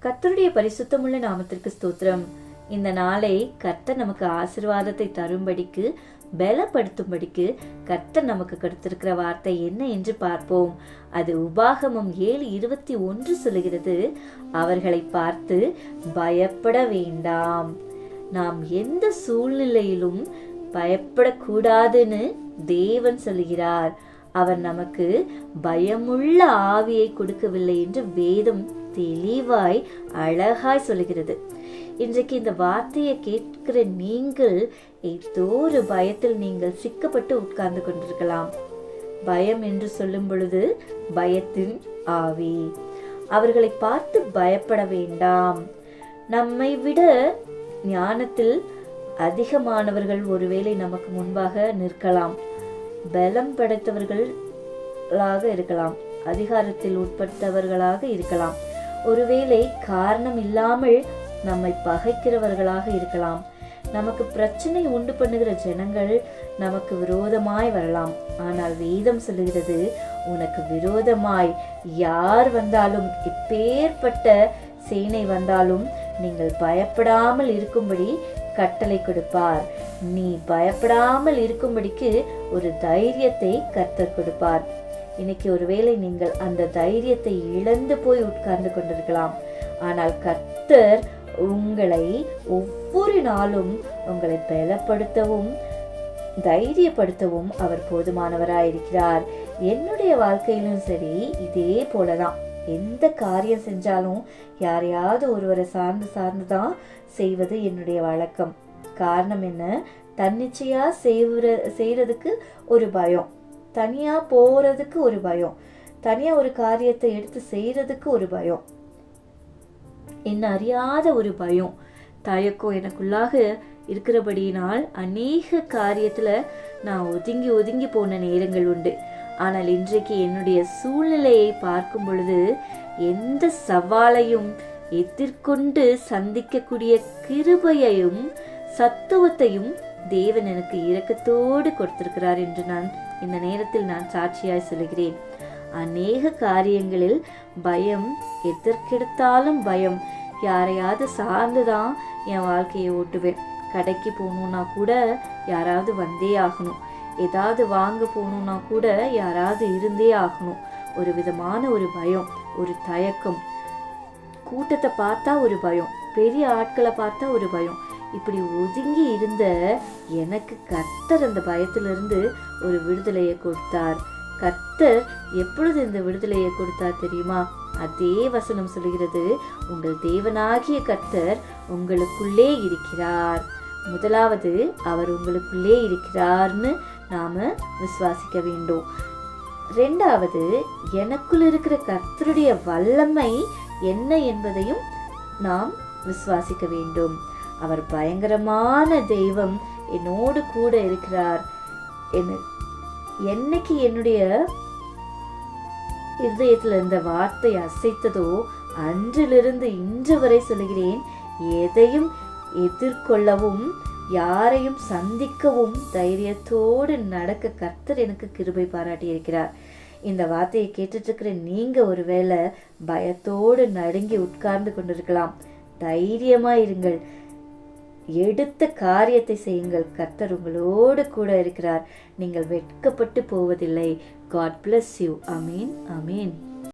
கர்த்தருடைய பரிசுத்தமுள்ள நாமத்திற்கு ஸ்தோத்திரம். இந்த நாளை கர்த்தர் நமக்கு ஆசீர்வாதத்தை தரும்படிக்கு, பலப்படுத்தும்படிக்கு கர்த்தர் நமக்கு கொடுத்திருக்கிற வார்த்தை என்ன என்று பார்ப்போம். அது உபாகமம் 7:21 சொல்லுகிறது, அவர்களை பார்த்து பயப்பட வேண்டாம். நாம் எந்த சூழ்நிலையிலும் பயப்படக்கூடாதுன்னு தேவன் சொல்லுகிறார். அவர் நமக்கு பயமுள்ள ஆவியை கொடுக்கவில்லை என்று வேதம் தெளிவாய் அழகாய் சொல்லுகிறது. இன்றைக்கு இந்த வார்த்தையை கேட்கிற நீங்கள் ஏதோ ஒரு பயத்தில் நீங்கள் சிக்கப்பட்டு உட்கார்ந்து கொண்டிருக்கலாம். பயம் என்று சொல்லும் பொழுது பயத்தின் ஆவி. அவர்களை பார்த்து பயப்பட வேண்டாம். நம்மை விட ஞானத்தில் அதிகமானவர்கள் ஒருவேளை நமக்கு முன்பாக நிற்கலாம். பலம் படைத்தவர்களாக இருக்கலாம், அதிகாரத்தில் உட்பட்டவர்களாக இருக்கலாம், ஒருவேளை காரணம் இல்லாமல் நம்மை பகைக்கிறவர்களாக இருக்கலாம். நமக்கு பிரச்சனை உண்டு பண்ணுகிற ஜனங்கள் நமக்கு விரோதமாய் வரலாம். ஆனால் வேதம் சொல்லுகிறது, உனக்கு விரோதமாய் யார் வந்தாலும், எப்பேற்பட்ட சேனை வந்தாலும் நீங்கள் பயப்படாமல் இருக்கும்படி கட்டளை கொடுப்பார். நீ பயப்படாமல் இருக்கும்படிக்கு ஒரு தைரியத்தை கர்த்தர் கொடுப்பார். இன்னைக்கு ஒருவேளை நீங்கள் அந்த தைரியத்தை இழந்து போய் உட்கார்ந்து கொண்டிருக்கலாம். ஆனால் கர்த்தர் உங்களை ஒவ்வொரு நாளும் உங்களை பலப்படுத்தவும் தைரியப்படுத்தவும் அவர் போதுமானவராயிருக்கிறார். என்னுடைய வாழ்க்கையிலும் சரி இதே போலதான். எந்த காரியம் செஞ்சாலும் யாரையாவது ஒருவரை சார்ந்துதான் செய்வது என்னுடைய வழக்கம். காரணம் என்ன? தன்னிச்சையா செய்யறதுக்கு ஒரு பயம், தனியா போறதுக்கு ஒரு பயம், தனியா ஒரு காரியத்தை எடுத்து செய்யறதுக்கு ஒரு பயம், என்ன அறியாத ஒரு பயம், தயக்கம் எனக்குள்ளாக இருக்கிறபடியினால் அநேக காரியத்துல நான் ஒதுங்கி ஒதுங்கி போன நேரங்கள் உண்டு. ஆனால் இன்றைக்கு என்னுடைய சூழ்நிலையை பார்க்கும் பொழுது எந்த சவாலையும் எதிர்கொண்டு சந்திக்கக்கூடிய கிருபையையும் சத்துவத்தையும் தேவன் எனக்கு இரக்கத்தோடு கொடுத்திருக்கிறார் என்று நான் இந்த நேரத்தில் நான் சாட்சியாய் சொல்கிறேன். அநேக காரியங்களில் பயம், எதற்கெடுத்தாலும் பயம். யாரையாவது சார்ந்துதான் என் வாழ்க்கையை ஓட்டுவேன். கடைக்கு போகணுன்னா கூட யாராவது வந்தே ஆகணும். ஏதாவது வாங்க போகணுன்னா கூட யாராவது இருந்தே ஆகணும். ஒரு விதமான ஒரு பயம், ஒரு தயக்கம். கூட்டத்தை பார்த்தா ஒரு பயம், பெரிய ஆட்களை பார்த்தா ஒரு பயம். இப்படி ஒதுங்கி இருந்த எனக்கு கர்த்தர் அந்த பயத்திலிருந்து ஒரு விடுதலையை கொடுத்தார். கர்த்தர் எப்பொழுது இந்த விடுதலையை கொடுத்தார் தெரியுமா? அதே வசனம் சொல்லுகிறது, உங்கள் தேவனாகிய கர்த்தர் உங்களுக்குள்ளே இருக்கிறார். முதலாவது அவர் உங்களுக்குள்ளே இருக்கிறார்னு நாம விசுவாசிக்க வேண்டும். ரெண்டாவது, எனக்குள் இருக்கிற கர்த்தருடைய வல்லமை என்ன என்பதையும் நாம் விசுவாசிக்க வேண்டும். அவர் பயங்கரமான தெய்வம், என்னோடு கூட இருக்கிறார். என்னைக்கு என்னுடைய இதயத்துல இந்த வார்த்தை அசைத்ததோ அன்றிலிருந்து இன்று வரை சொல்கிறேன், எதையும் எதிர்கொள்ளவும் யாரையும் சந்திக்கவும் தைரியத்தோடு நடக்க கர்த்தர் எனக்கு கிருபை பாராட்டி இருக்கிறார். இந்த வார்த்தையை கேட்டுட்டு இருக்கிற நீங்க ஒருவேளை பயத்தோடு நடுங்கி உட்கார்ந்து கொண்டிருக்கலாம். தைரியமா இருங்கள், எடுத்த காரியத்தை செய்யுங்கள். கர்த்தர் உங்களோடு கூட இருக்கிறார். நீங்கள் வெட்கப்பட்டு போவதில்லை. God bless you. Amen. Amen.